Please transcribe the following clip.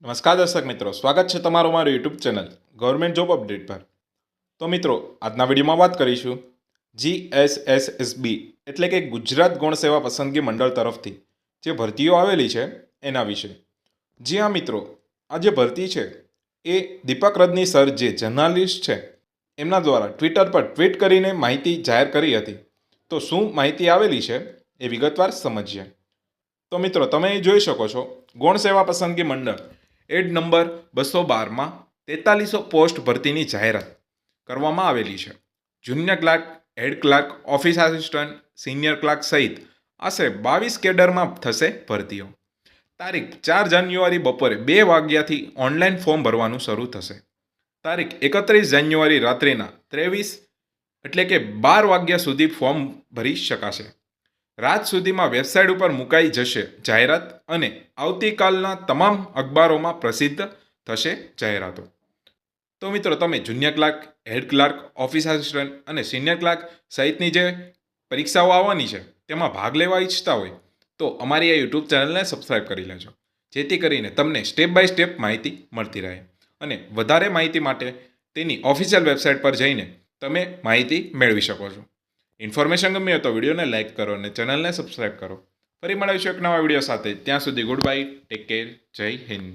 નમસ્કાર દર્શક મિત્રો, સ્વાગત છે તમારું મારું YouTube channel government job update પર. તો મિત્રો, આજના વિડીયોમાં વાત કરીશું GSSSB એટલે કે ગુજરાત ગૌણ સેવા પસંદગી મંડળ તરફથી જે ભરતીઓ આવેલી છે એના વિશે. જી હા મિત્રો, આ જે ભરતી છે એ દીપક રજની સર જે જર્નાલિસ્ટ છે એમના દ્વારા ટ્વિટર પર ટ્વીટ કરીને માહિતી જાહેર કરી હતી. તો શું માહિતી આવેલી છે એ વિગતવાર સમજીએ. તો મિત્રો, તમે અહીં જોઈ શકો છો ગૌણ સેવા પસંદગી મંડળ એડ નંબર 212માં 4300 પોસ્ટ ભરતીની જાહેરાત કરવામાં આવેલી છે. Junior clerk, head clerk, office assistant, senior clerk સહિત આશરે 22 કેડરમાં થશે ભરતીઓ. તારીખ 4 જાન્યુઆરી બપોરે 2 વાગ્યાથી ઓનલાઈન ફોર્મ ભરવાનું શરૂ થશે. તારીખ 31 જાન્યુઆરી રાત્રિના 23 એટલે કે 12 વાગ્યા સુધી ફોર્મ ભરી શકાશે. રાત સુધીમાં વેબસાઇટ ઉપર મુકાઈ જશે જાહેરાત અને આવતીકાલના તમામ અખબારોમાં પ્રસિદ્ધ થશે જાહેરાતો. તો મિત્રો, તમે junior clerk, head clerk, office assistant અને સિનિયર ક્લાર્ક સહિતની જે પરીક્ષાઓ આવવાની છે તેમાં ભાગ લેવા ઈચ્છતા હોય તો અમારી આ યુટ્યુબ ચેનલને સબસ્ક્રાઈબ કરી લેજો, જેથી કરીને તમને સ્ટેપ બાય સ્ટેપ માહિતી મળતી રહે. અને વધારે માહિતી માટે તેની ઓફિશિયલ વેબસાઇટ પર જઈને તમે માહિતી મેળવી શકો છો. ઇન્ફોર્મેશન ગમી હોય તો વિડીયોને લાઇક કરો અને ચેનલને સબસ્ક્રાઈબ કરો. ફરી મળીશું એક નવા વિડીયો સાથે. ત્યાં સુધી ગુડ બાય, ટેક કેર, જય હિન્દ.